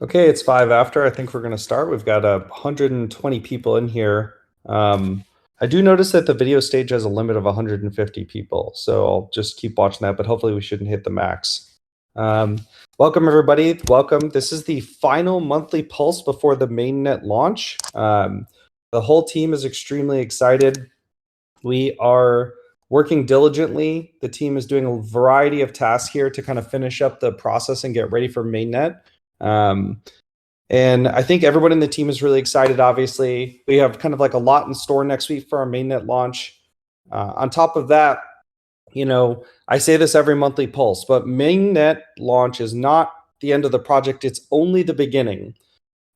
Okay, it's 5 after. I think we're going to start. We've got 120 people in here. I do notice that the video stage has a limit of 150 people, so I'll just keep watching that, but hopefully we shouldn't hit the max. Welcome, everybody. Welcome. This is the final monthly pulse before the mainnet launch. The whole team is extremely excited. We are working diligently. The team is doing a variety of tasks here to kind of finish up the process and get ready for mainnet. And I think everyone in the team is really excited. Obviously, we have kind of like a lot in store next week for our mainnet launch. On top of that, I say this every monthly pulse, but mainnet launch is not the end of the project. It's only the beginning.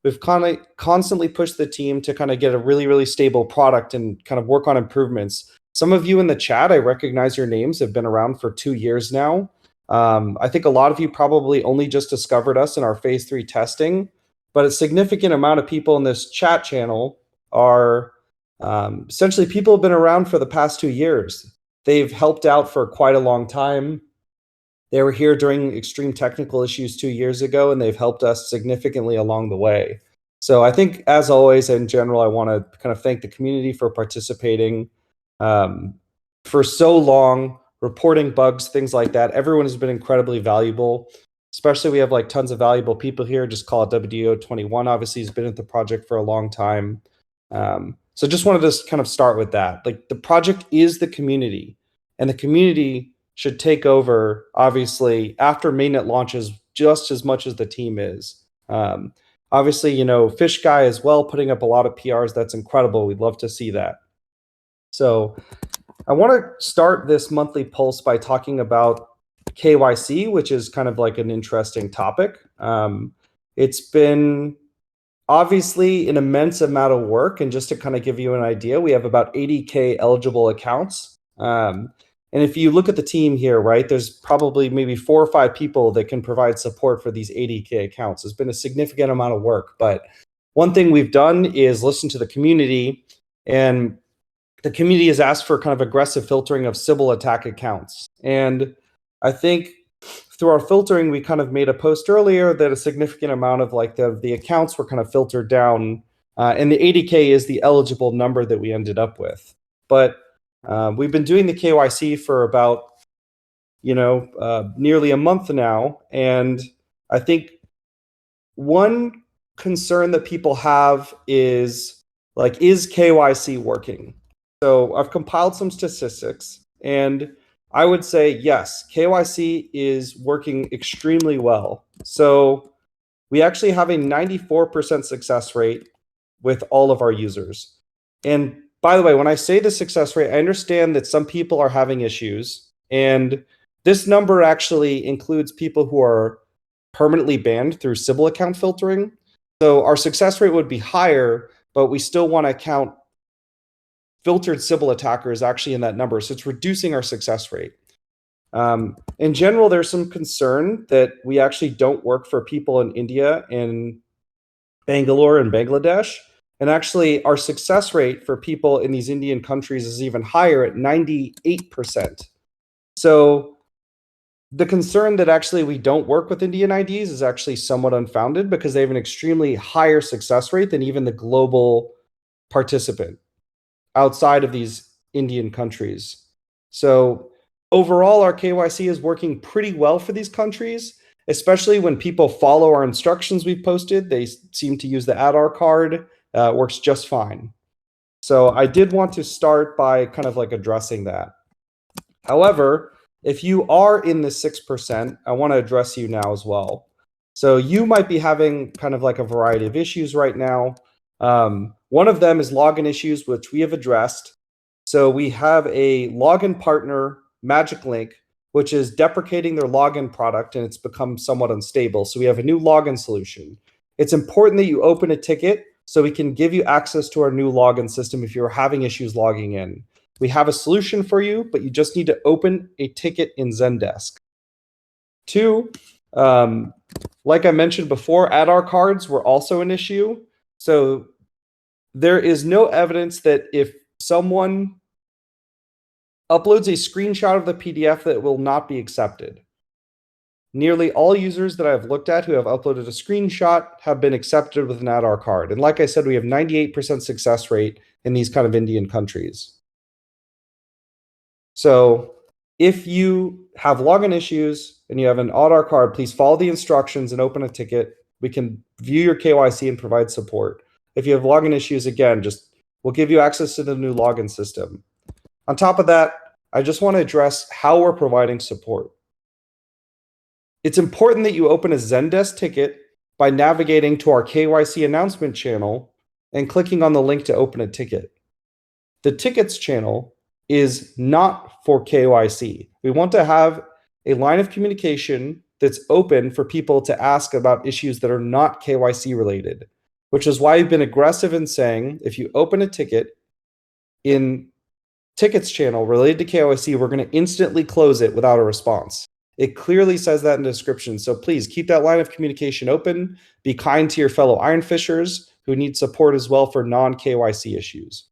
We've kind of constantly pushed the team to kind of get a really, really stable product and kind of work on improvements. Some of you in the chat, I recognize your names, have been around for 2 years now. I think a lot of you probably only just discovered us in our phase 3 testing, but a significant amount of people in this chat channel are essentially people who have been around for the past 2 years. They've helped out for quite a long time. They were here during extreme technical issues 2 years ago, and they've helped us significantly along the way. So I think, as always, in general, I want to kind of thank the community for participating for so long, reporting bugs, things like that. Everyone has been incredibly valuable. Especially, we have like tons of valuable people here. Just call it WDO21. Obviously, he's been at the project for a long time. So just wanted to kind of start with that. Like, the project is the community, and the community should take over, obviously, after mainnet launches just as much as the team is. Obviously, Fish Guy as well, putting up a lot of PRs. That's incredible. We'd love to see that. So I want to start this monthly pulse by talking about KYC, which is kind of like an interesting topic. It's been obviously an immense amount of work, and just to kind of give you an idea, we have about 80K eligible accounts. And if you look at the team here, right, there's probably maybe 4 or 5 people that can provide support for these 80K accounts. It's been a significant amount of work, but one thing we've done is listen to the community, and the community has asked for kind of aggressive filtering of Sybil attack accounts. And I think through our filtering, we kind of made a post earlier that a significant amount of like the accounts were kind of filtered down, and the 80K is the eligible number that we ended up with. But we've been doing the KYC for about, nearly a month now. And I think one concern that people have is like, is KYC working? So I've compiled some statistics, and I would say yes, KYC is working extremely well. So we actually have a 94% success rate with all of our users. And by the way, when I say the success rate, I understand that some people are having issues, and this number actually includes people who are permanently banned through Sybil account filtering. So our success rate would be higher, but we still want to count filtered Sybil attackers actually in that number. So it's reducing our success rate. In general, there's some concern that we actually don't work for people in India and Bangalore and Bangladesh. And actually, our success rate for people in these Indian countries is even higher at 98%. So the concern that actually we don't work with Indian IDs is actually somewhat unfounded, because they have an extremely higher success rate than even the global participant outside of these Indian countries. So overall, our KYC is working pretty well for these countries, especially when people follow our instructions we've posted. They seem to use the AADHAR card. Works just fine. So I did want to start by kind of like addressing that. However, if you are in the 6%, I want to address you now as well. So you might be having kind of like a variety of issues right now. One of them is login issues, which we have addressed. So we have a login partner, Magic Link, which is deprecating their login product, and it's become somewhat unstable. So we have a new login solution. It's important that you open a ticket so we can give you access to our new login system if you're having issues logging in. We have a solution for you, but you just need to open a ticket in Zendesk. 2, like I mentioned before, AADHAR cards were also an issue. So there is no evidence that if someone uploads a screenshot of the PDF, that will not be accepted. nearly all users that I've looked at who have uploaded a screenshot have been accepted with an AADHAR card. And like I said, we have 98% success rate in these kind of Indian countries. So if you have login issues and you have an AADHAR card, please follow the instructions and open a ticket. We can view your KYC and provide support. If you have login issues, again, we'll give you access to the new login system. On top of that, I just want to address how we're providing support. It's important that you open a Zendesk ticket by navigating to our KYC announcement channel and clicking on the link to open a ticket. The tickets channel is not for KYC. We want to have a line of communication that's open for people to ask about issues that are not KYC related, which is why we've been aggressive in saying if you open a ticket in tickets channel related to KYC, we're going to instantly close it without a response. It clearly says that in the description. So please keep that line of communication open. Be kind to your fellow iron fishers who need support as well for non-KYC issues.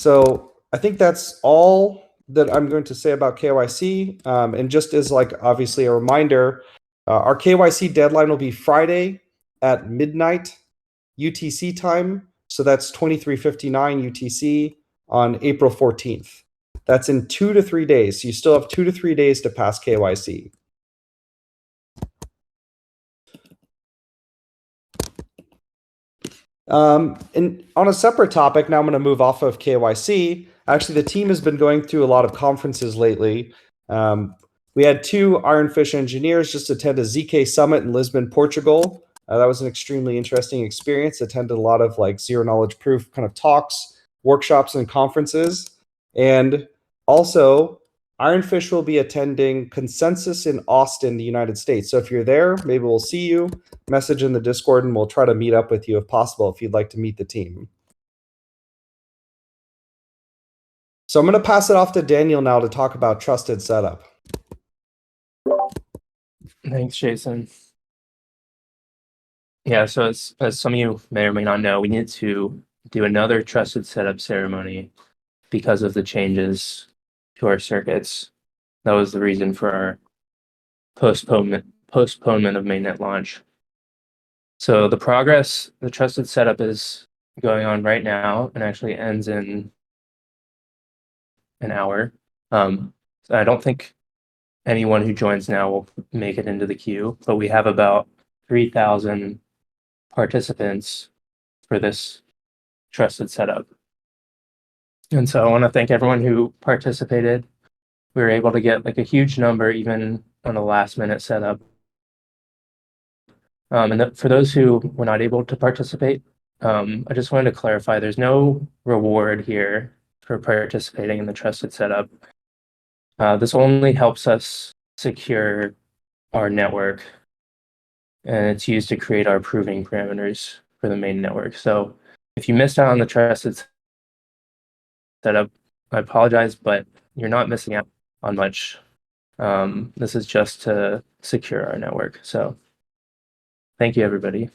So I think that's all that I'm going to say about KYC. And just as obviously a reminder, our KYC deadline will be Friday at midnight UTC time. So that's 23:59 UTC on April 14th. That's in 2 to 3 days. So you still have 2 to 3 days to pass KYC. And on a separate topic, now I'm going to move off of KYC. Actually, the team has been going through a lot of conferences lately. We had 2 Ironfish engineers just attend a ZK summit in Lisbon, Portugal. That was an extremely interesting experience. Attended a lot of zero knowledge proof kind of talks, workshops, and conferences. And also, Ironfish will be attending Consensus in Austin, the United States. So if you're there, maybe we'll see you. Message in the Discord and we'll try to meet up with you if possible, if you'd like to meet the team. So I'm going to pass it off to Daniel now to talk about trusted setup. Thanks, Jason. Yeah, so as some of you may or may not know, we need to do another trusted setup ceremony because of the changes to our circuits. That was the reason for our postponement of mainnet launch. So the trusted setup is going on right now and actually ends in an hour. I don't think anyone who joins now will make it into the queue, but we have about 3,000 participants for this trusted setup. And so I want to thank everyone who participated. We were able to get a huge number even on a last minute setup. And for those who were not able to participate, I just wanted to clarify there's no reward here for participating in the trusted setup. This only helps us secure our network, and it's used to create our proving parameters for the main network. So if you missed out on the trusted setup, I apologize, but you're not missing out on much. This is just to secure our network. So thank you, everybody.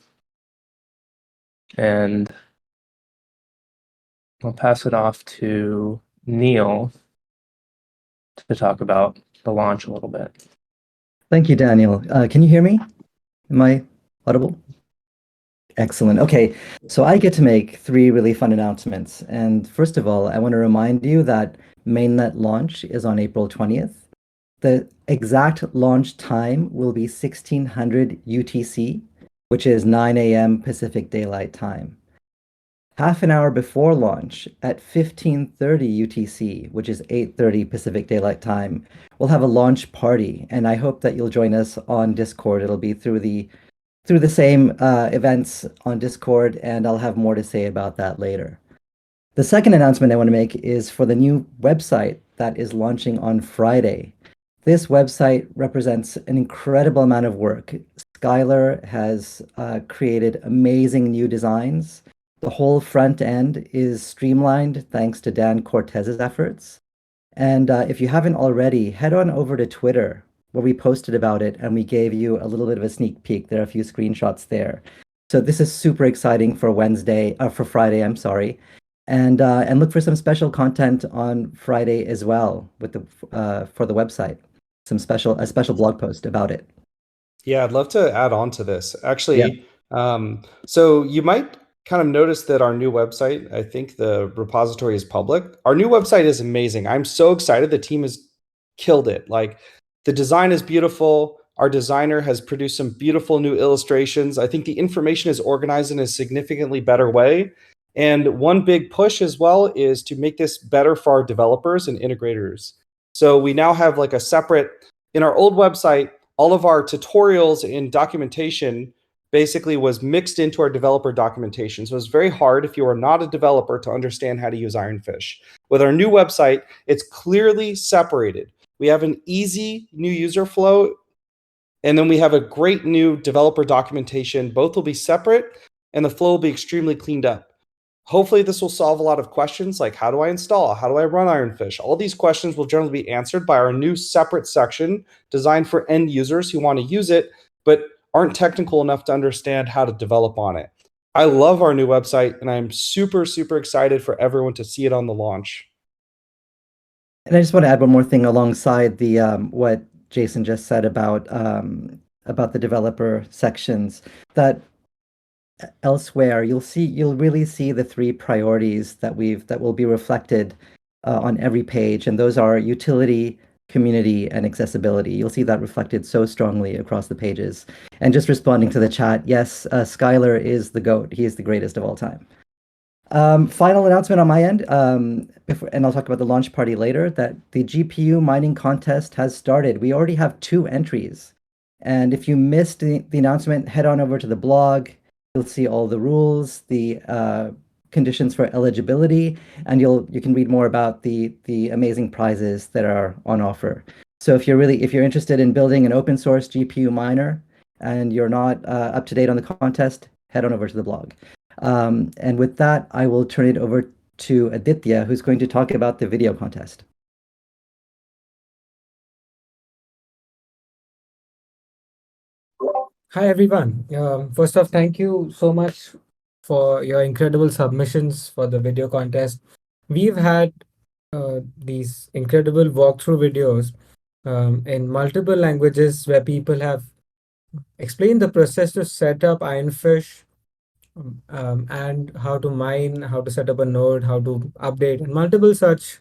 And I'll pass it off to Neil to talk about the launch a little bit. Thank you, Daniel. Can you hear me? Am I audible? Excellent. Okay, so I get to make 3 really fun announcements. And first of all, I want to remind you that mainnet launch is on April 20th. The exact launch time will be 1600 UTC, which is 9 a.m. Pacific Daylight Time. Half an hour before launch, at 1530 UTC, which is 8:30 Pacific Daylight Time, we'll have a launch party, and I hope that you'll join us on Discord. It'll be through the same events on Discord, and I'll have more to say about that later. The second announcement I want to make is for the new website that is launching on Friday. This website represents an incredible amount of work. Skylar has created amazing new designs. The whole front end is streamlined thanks to Dan Cortez's efforts. And if you haven't already, head on over to Twitter, where we posted about it and we gave you a little bit of a sneak peek. There are a few screenshots there. So this is super exciting for Friday, I'm sorry. And look for some special content on Friday as well with for the website. a special blog post about it. Yeah, I'd love to add on to this. Actually, so you might kind of notice that our new website, I think the repository is public. Our new website is amazing. I'm so excited. The team has killed it. Like the design is beautiful. Our designer has produced some beautiful new illustrations. I think the information is organized in a significantly better way. And one big push as well is to make this better for our developers and integrators. So we now have like a separate, in our old website, all of our tutorials and documentation basically was mixed into our developer documentation. So it's very hard if you are not a developer to understand how to use Ironfish. With our new website, it's clearly separated. We have an easy new user flow, and then we have a great new developer documentation. Both will be separate, and the flow will be extremely cleaned up. Hopefully this will solve a lot of questions like how do I install? How do I run Ironfish? All these questions will generally be answered by our new separate section designed for end users who want to use it, but aren't technical enough to understand how to develop on it. I love our new website, and I'm super, super excited for everyone to see it on the launch. And I just want to add one more thing alongside the what Jason just said about the developer sections, that elsewhere you'll really see the three priorities that will be reflected on every page, and those are utility, community, and accessibility. You'll see that reflected so strongly across the pages. And just responding to the chat, yes, Skylar is the GOAT. He is the greatest of all time. Final announcement on my end, and I'll talk about the launch party later, that the GPU mining contest has started. We already have 2 entries. And if you missed the announcement, head on over to the blog. You'll see all the rules, the conditions for eligibility, and you can read more about the amazing prizes that are on offer. So if you're interested in building an open source GPU miner and you're not up to date on the contest, head on over to the blog. And with that, I will turn it over to Aditya, who's going to talk about the video contest. Hi, everyone. First off, thank you so much for your incredible submissions for the video contest. We've had these incredible walkthrough videos in multiple languages where people have explained the process to set up Ironfish, and how to mine, how to set up a node, how to update, and multiple such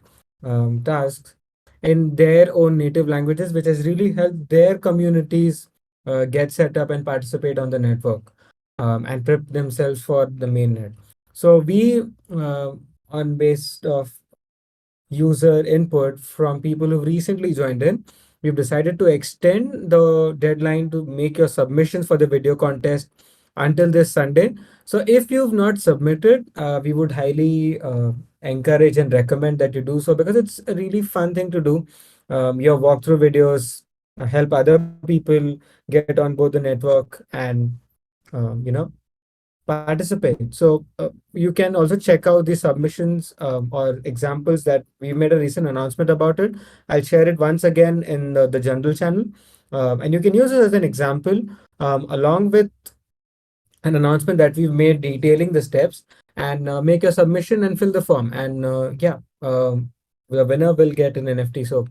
tasks in their own native languages, which has really helped their communities get set up and participate on the network, and prep themselves for the mainnet. So we, on base of user input from people who've recently joined in, we've decided to extend the deadline to make your submissions for the video contest until this Sunday. So if you've not submitted, we would highly encourage and recommend that you do so, because it's a really fun thing to do. Your walkthrough videos help other people get on board the network and participate. So you can also check out the submissions or examples that we made a recent announcement about it. I'll share it once again in the general channel, and you can use it as an example along with an announcement that we've made detailing the steps, and make your submission and fill the form. And the winner will get an NFT. So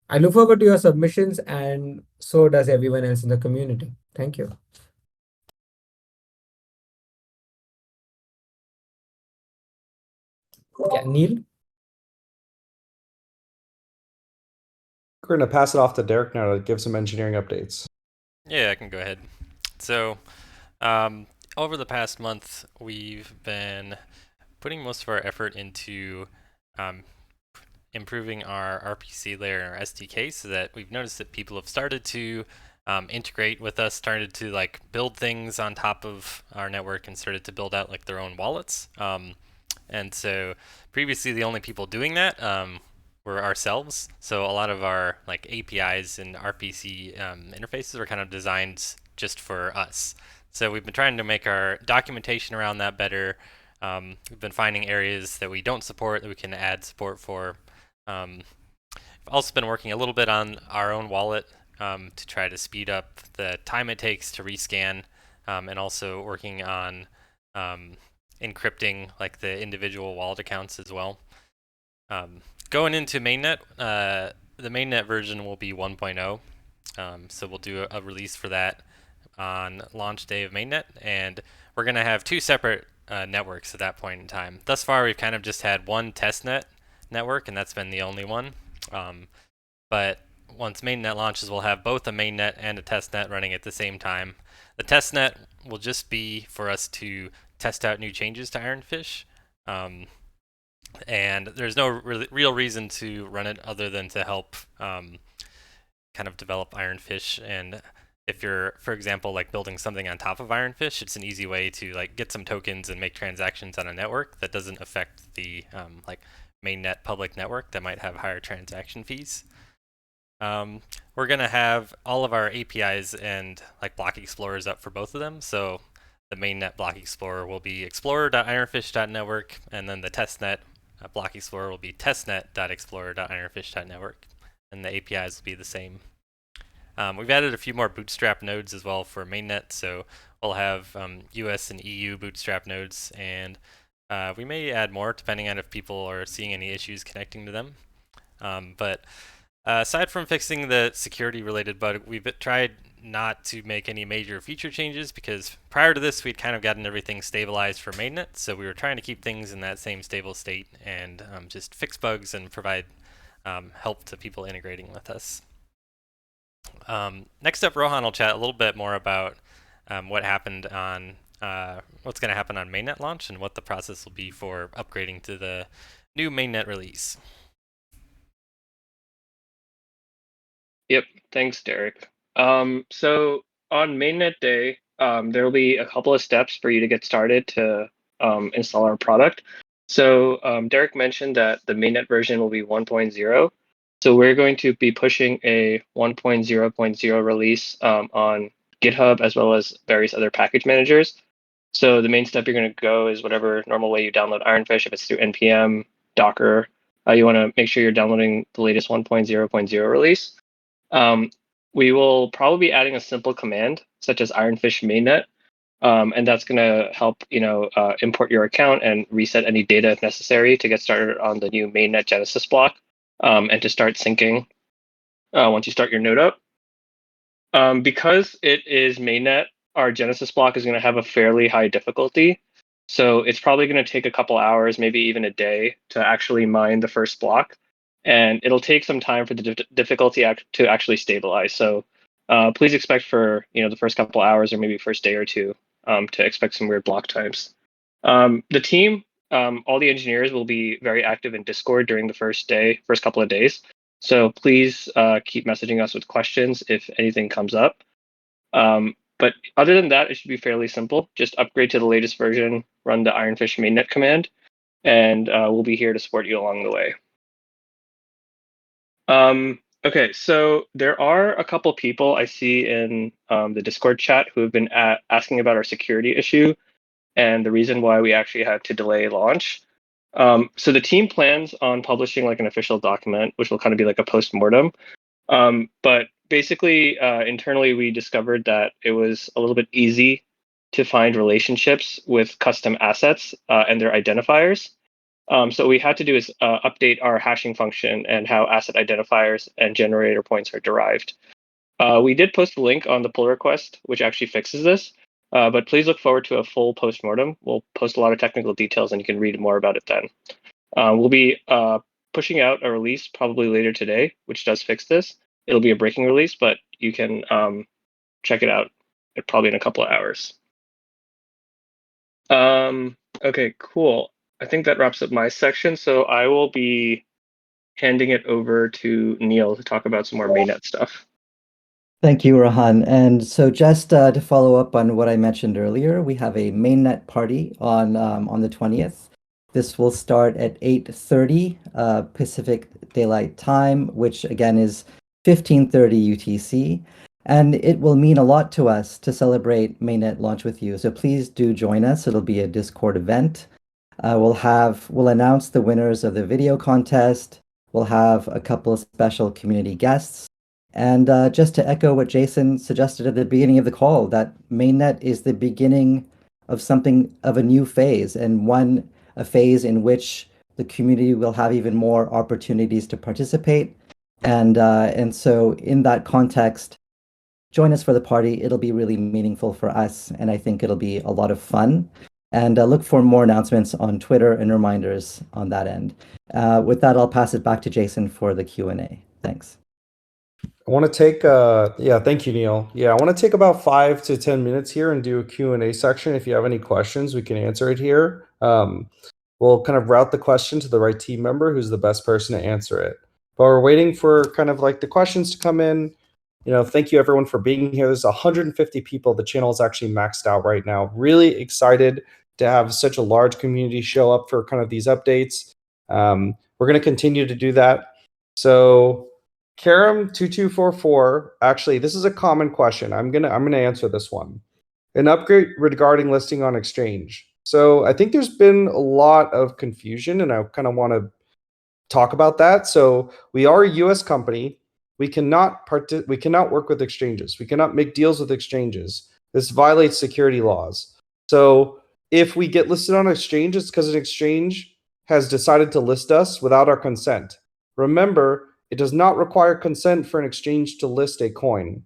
I look forward to your submissions, and so does everyone else in the community. Thank you. Yeah, Neil. We're going to pass it off to Derek now to give some engineering updates. Yeah, I can go ahead. So, over the past month, we've been putting most of our effort into improving our RPC layer and our SDK, so that we've noticed that people have started to integrate with us, started to like build things on top of our network, and started to build out like their own wallets. And so previously the only people doing that were ourselves. So a lot of our like APIs and RPC interfaces were kind of designed just for us. So we've been trying to make our documentation around that better. We've been finding areas that we don't support that we can add support for. We've also been working a little bit on our own wallet to try to speed up the time it takes to rescan, and also working on encrypting like the individual wallet accounts as well. Going into Mainnet, the mainnet version will be 1.0. So we'll do a release for that on launch day of mainnet, and we're going to have two separate networks at that point in time. Thus far, we've kind of just had one testnet network, and that's been the only one. But once mainnet launches, we'll have both a mainnet and a testnet running at the same time. The testnet will just be for us to test out new changes to Ironfish. And there's no real reason to run it other than to help kind of develop Ironfish. And if you're, for example, like building something on top of Ironfish, it's an easy way to like get some tokens and make transactions on a network that doesn't affect the like mainnet public network that might have higher transaction fees. We're gonna have all of our APIs and like block explorers up for both of them. So the mainnet block explorer will be explorer.ironfish.network, and then the testnet block explorer will be testnet.explorer.ironfish.network, and the APIs will be the same. We've added a few more bootstrap nodes as well for mainnet, so we'll have US and EU bootstrap nodes, and we may add more depending on if people are seeing any issues connecting to them. But aside from fixing the security related bug, we've tried not to make any major feature changes because prior to this we'd kind of gotten everything stabilized for mainnet, so we were trying to keep things in that same stable state and just fix bugs and provide help to people integrating with us. Next up, Rohan will chat a little bit more about what happened on what's going to happen on mainnet launch and what the process will be for upgrading to the new mainnet release. Yep, thanks, Derek. So on mainnet day, there will be a couple of steps for you to get started to install our product. So Derek mentioned that the mainnet version will be 1.0. So we're going to be pushing a 1.0.0 release on GitHub as well as various other package managers. So the main step you're going to go is whatever normal way you download Ironfish. If it's through npm, Docker, you want to make sure you're downloading the latest 1.0.0 release. We will probably be adding a simple command such as Ironfish mainnet, and that's going to help import your account and reset any data if necessary to get started on the new mainnet Genesis block, and to start syncing once you start your node up. Because it is mainnet, our Genesis block is going to have a fairly high difficulty. So it's probably going to take a couple hours, maybe even a day, to actually mine the first block. And it'll take some time for the difficulty to actually stabilize. So please expect for the first couple hours or maybe first day or two to expect some weird block times. The team, all the engineers will be very active in Discord during the first couple of days. So please keep messaging us with questions if anything comes up. But other than that, it should be fairly simple. Just upgrade to the latest version, run the Ironfish mainnet command, and we'll be here to support you along the way. Okay, so there are a couple people I see in the Discord chat who have been asking about our security issue and the reason why we actually had to delay launch. So the team plans on publishing like an official document, which will kind of be like a post-mortem. But basically, internally, we discovered that it was a little bit easy to find relationships with custom assets and their identifiers. So what we had to do is update our hashing function and how asset identifiers and generator points are derived. We did post a link on the pull request, which actually fixes this. But please look forward to a full postmortem. We'll post a lot of technical details, and you can read more about it then. We'll be pushing out a release probably later today, which does fix this. It'll be a breaking release, but you can check it out probably in a couple of hours. Okay, cool. I think that wraps up my section. So I will be handing it over to Neil to talk about some more mainnet stuff. Thank you, Rohan. And so just to follow up on what I mentioned earlier, we have a mainnet party on the 20th. This will start at 8:30 Pacific Daylight Time, which again is 15:30 UTC. And it will mean a lot to us to celebrate mainnet launch with you. So please do join us. It'll be a Discord event. We'll announce the winners of the video contest. We'll have a couple of special community guests. And just to echo what Jason suggested at the beginning of the call, that mainnet is the beginning of something of a new phase, and a phase in which the community will have even more opportunities to participate. And so in that context, join us for the party. It'll be really meaningful for us, and I think it'll be a lot of fun. And look for more announcements on Twitter and reminders on that end. With that, I'll pass it back to Jason for the Q&A. Thanks. I want to take yeah, thank you, Neil. Yeah, I want to take about 5 to 10 minutes here and do a Q&A section. If you have any questions, we can answer it here. We'll kind of route the question to the right team member who's the best person to answer it. But we're waiting for kind of like the questions to come in. Thank you everyone for being here. There's 150 people. The channel is actually maxed out right now. Really excited to have such a large community show up for kind of these updates. We're going to continue to do that. So Karam2244, actually, this is a common question. I'm gonna answer this one. An upgrade regarding listing on exchange. So I think there's been a lot of confusion, and I kind of want to talk about that. So we are a U.S. company. We cannot work with exchanges. We cannot make deals with exchanges. This violates security laws. So if we get listed on exchange, it's because an exchange has decided to list us without our consent. Remember, it does not require consent for an exchange to list a coin.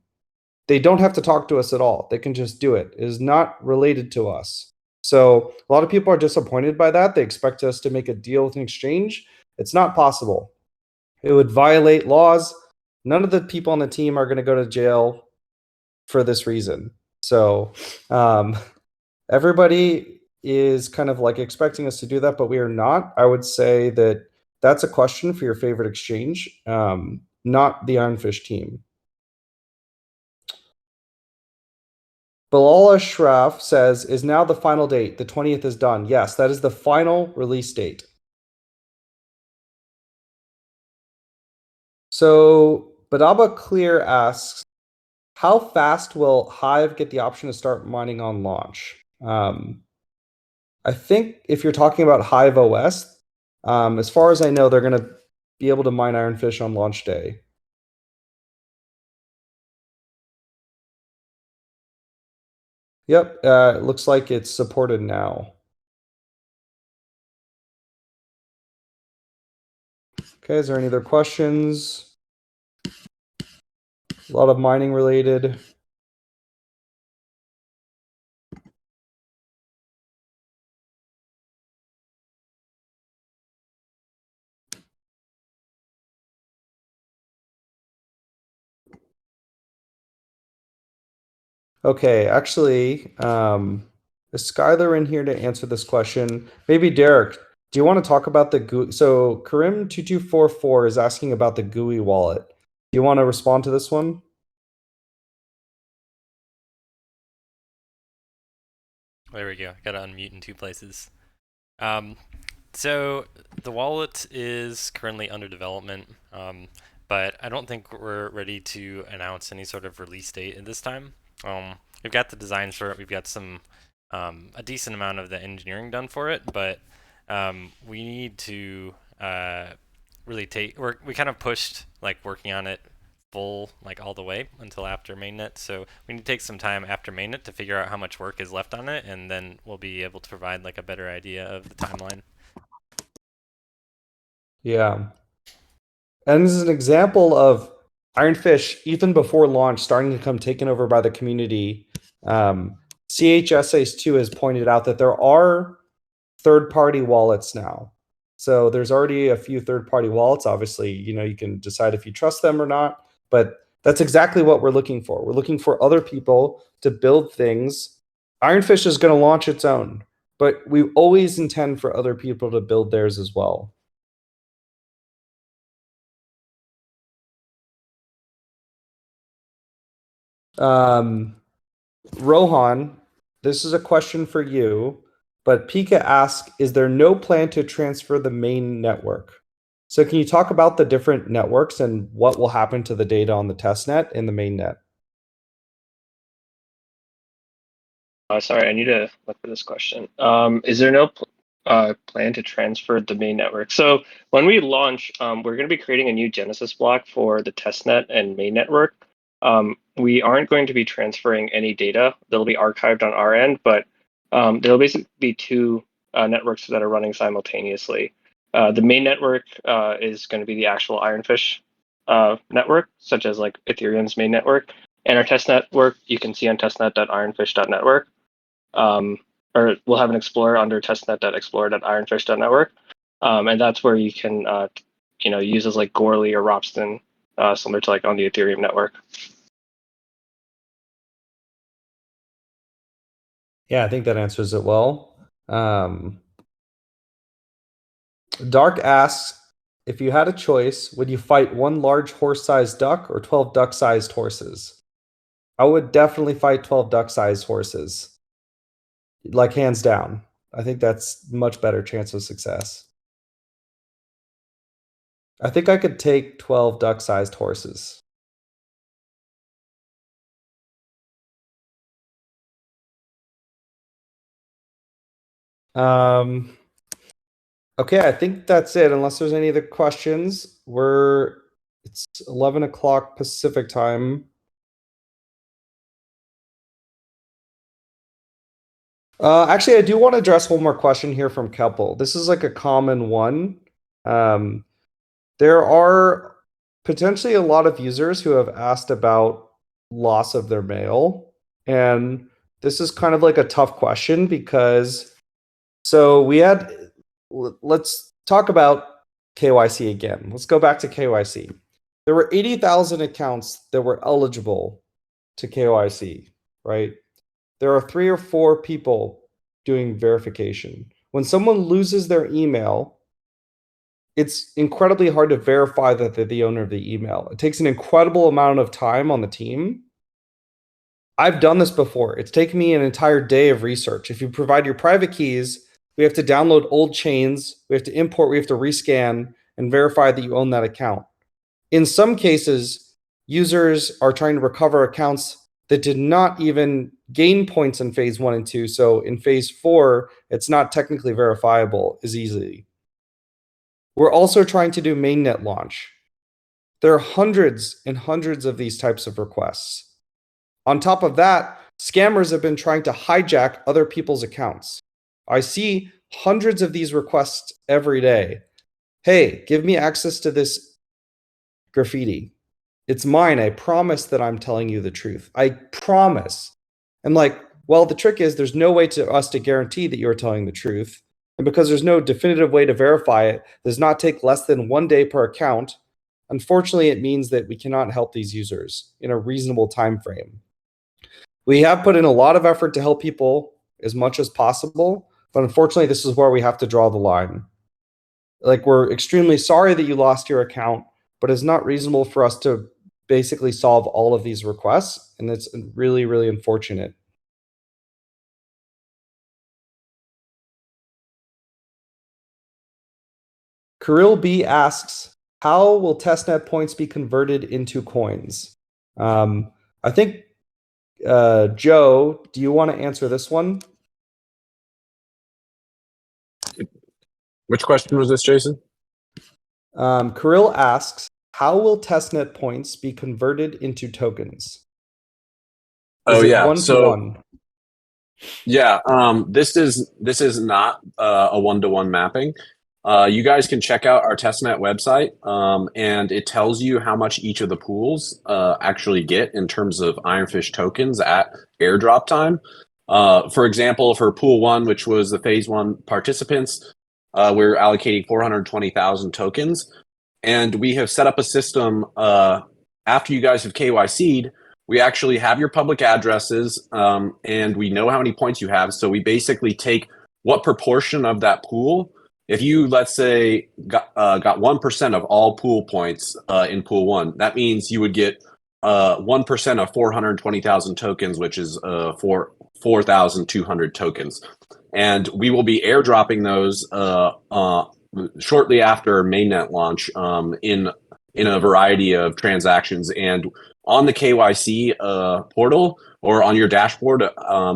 They don't have to talk to us at all. They can just do it. It is not related to us. So a lot of people are disappointed by that. They expect us to make a deal with an exchange. It's not possible. It would violate laws. None of the people on the team are going to go to jail for this reason. So everybody is kind of like expecting us to do that, but we are not. I would say that that's a question for your favorite exchange, not the Ironfish team. Bilal Ashraf says, is now the final date. The 20th is done. Yes, that is the final release date. So Badaba Clear asks, how fast will Hive get the option to start mining on launch? I think if you're talking about Hive OS, as far as I know, they're going to be able to mine Ironfish on launch day. Yep, it looks like it's supported now. Okay, is there any other questions? A lot of mining related. Okay, actually, is Skylar in here to answer this question? Maybe Derek, do you want to talk about the GUI? So Karim2244 is asking about the GUI wallet. Do you want to respond to this one? There we go. Got to unmute in 2 places. So the wallet is currently under development, but I don't think we're ready to announce any sort of release date at this time. We've got the designs for it. We've got some a decent amount of the engineering done for it, but we need to really we kind of pushed like working on it full like all the way until after mainnet, so we need to take some time after mainnet to figure out how much work is left on it, and then we'll be able to provide like a better idea of the timeline. Yeah. And this is an example of Ironfish, even before launch, starting to become taken over by the community. CHSAs2 has pointed out that there are third-party wallets now. So there's already a few third-party wallets. Obviously, you can decide if you trust them or not, but that's exactly what we're looking for. We're looking for other people to build things. Ironfish is going to launch its own, but we always intend for other people to build theirs as well. Rohan, this is a question for you, but Pika asks, is there no plan to transfer the main network? So can you talk about the different networks and what will happen to the data on the testnet and the mainnet? Sorry, I need to look for this question. Is there no plan to transfer the main network? So when we launch, we're going to be creating a new Genesis block for the testnet and main network. We aren't going to be transferring any data. They'll be archived on our end, but there'll basically be 2 networks that are running simultaneously. The main network is going to be the actual Ironfish network, such as like Ethereum's main network. And our test network you can see on testnet.ironfish.network. Or we'll have an explorer under testnet.explorer.ironfish.network. And that's where you can use as like Goerli or Ropsten, similar to like on the Ethereum network. Yeah, I think that answers it well. Dark asks, if you had a choice, would you fight one large horse-sized duck or 12 duck-sized horses? I would definitely fight 12 duck-sized horses. Like, hands down. I think that's much better chance of success. I think I could take 12 duck-sized horses. Okay, I think that's it. Unless there's any other questions, it's 11 o'clock Pacific time. Actually, I do want to address one more question here from Keppel. This is like a common one. There are potentially a lot of users who have asked about loss of their mail. And this is kind of like a tough question because let's talk about KYC again. Let's go back to KYC. There were 80,000 accounts that were eligible to KYC, right? There are 3 or 4 people doing verification. When someone loses their email, it's incredibly hard to verify that they're the owner of the email. It takes an incredible amount of time on the team. I've done this before. It's taken me an entire day of research. If you provide your private keys, we have to download old chains, we have to import, we have to rescan and verify that you own that account. In some cases, users are trying to recover accounts that did not even gain points in phase 1 and 2. So in phase 4, it's not technically verifiable as easily. We're also trying to do mainnet launch. There are hundreds and hundreds of these types of requests. On top of that, scammers have been trying to hijack other people's accounts. I see hundreds of these requests every day. Hey, give me access to this graffiti. It's mine. I promise that I'm telling you the truth. I promise. And like, well, the trick is there's no way to us to guarantee that you're telling the truth. And because there's no definitive way to verify it, does not take less than 1 day per account. Unfortunately, it means that we cannot help these users in a reasonable time frame. We have put in a lot of effort to help people as much as possible, but unfortunately, this is where we have to draw the line. Like, we're extremely sorry that you lost your account, but it's not reasonable for us to basically solve all of these requests, and it's really, really unfortunate. Kirill B asks, how will testnet points be converted into coins? I think, Joe, do you want to answer this one? Which question was this, Jason? Kirill asks, how will testnet points be converted into tokens? Is it one-to-one? Yeah, this is not a one-to-one mapping. You guys can check out our testnet website, and it tells you how much each of the pools actually get in terms of Ironfish tokens at airdrop time. For example, for pool 1, which was the phase 1 participants, we're allocating 420,000 tokens. And we have set up a system after you guys have KYC'd, we actually have your public addresses, and we know how many points you have. So we basically take what proportion of that pool. If you, let's say, got 1% of all pool points in pool 1, that means you would get 1% of 420,000 tokens, which is 4,200 tokens. And we will be airdropping those shortly after mainnet launch in a variety of transactions. And on the KYC portal or on your dashboard,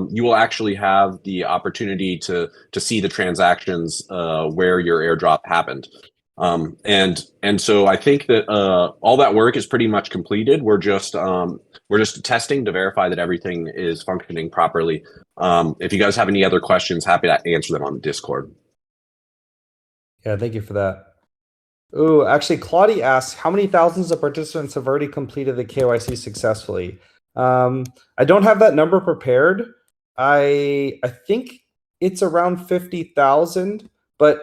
you will actually have the opportunity to see the transactions where your airdrop happened. And so I think that all that work is pretty much completed. We're just testing to verify that everything is functioning properly. If you guys have any other questions, happy to answer them on the Discord. Yeah, thank you for that. Ooh, actually, Claudia asks, how many thousands of participants have already completed the KYC successfully? I don't have that number prepared. I think it's around 50,000, but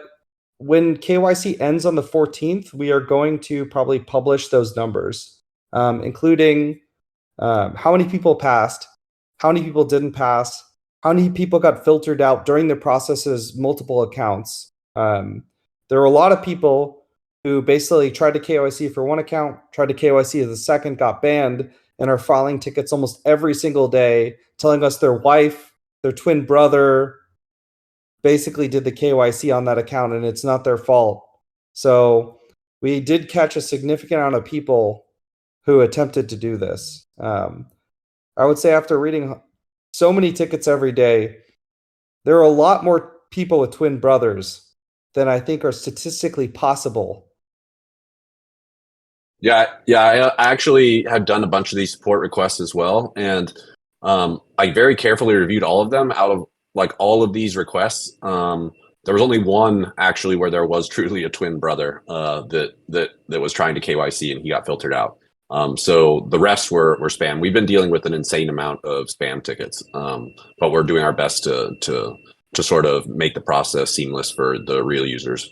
when KYC ends on the 14th, we are going to probably publish those numbers, including how many people passed, how many people didn't pass, how many people got filtered out during the process's multiple accounts. There were a lot of people who basically tried to KYC for one account, tried to KYC the second, got banned, and are filing tickets almost every single day, telling us their wife, their twin brother, basically did the KYC on that account, and it's not their fault. So we did catch a significant amount of people who attempted to do this. I would say after reading so many tickets every day, there are a lot more people with twin brothers than I think are statistically possible. Yeah, I actually had done a bunch of these support requests as well, and I very carefully reviewed all of them. Out of like all of these requests, there was only one actually where there was truly a twin brother that was trying to KYC and he got filtered out. So the rest were spam. We've been dealing with an insane amount of spam tickets, but we're doing our best to sort of make the process seamless for the real users.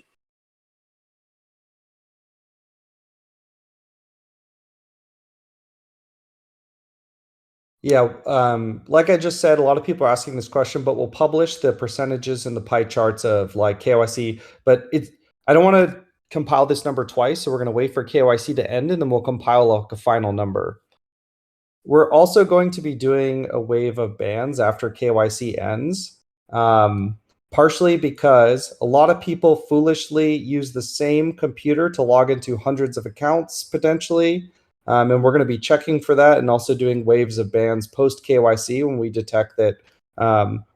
Yeah, like I just said, a lot of people are asking this question, but we'll publish the percentages and the pie charts of like KYC. But I don't want to compile this number twice, so we're going to wait for KYC to end, and then we'll compile like a final number. We're also going to be doing a wave of bans after KYC ends, partially because a lot of people foolishly use the same computer to log into hundreds of accounts potentially. And we're going to be checking for that and also doing waves of bans post KYC when we detect that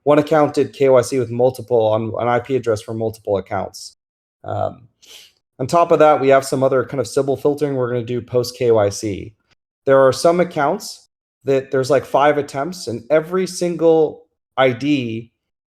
one account did KYC with multiple on an IP address for multiple accounts. On top of that, we have some other kind of Sybil filtering we're going to do post KYC. There are some accounts that there's like 5 attempts, and every single ID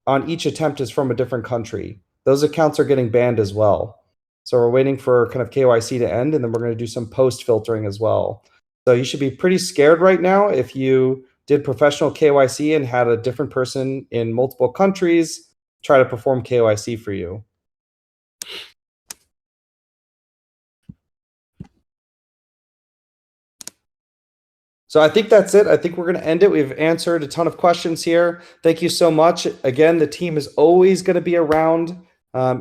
on each attempt is from a different country. Those accounts are getting banned as well. So we're waiting for kind of KYC to end, and then we're going to do some post filtering as well. So you should be pretty scared right now if you did professional KYC and had a different person in multiple countries try to perform KYC for you. So I think that's it. I think we're going to end it. We've answered a ton of questions here. Thank you so much. Again, the team is always going to be around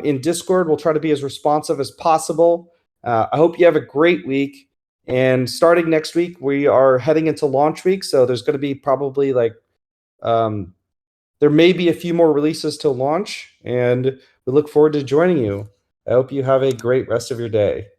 in Discord. We'll try to be as responsive as possible. I hope you have a great week. And starting next week, we are heading into launch week. So there's going to be probably like, there may be a few more releases to launch. And we look forward to joining you. I hope you have a great rest of your day.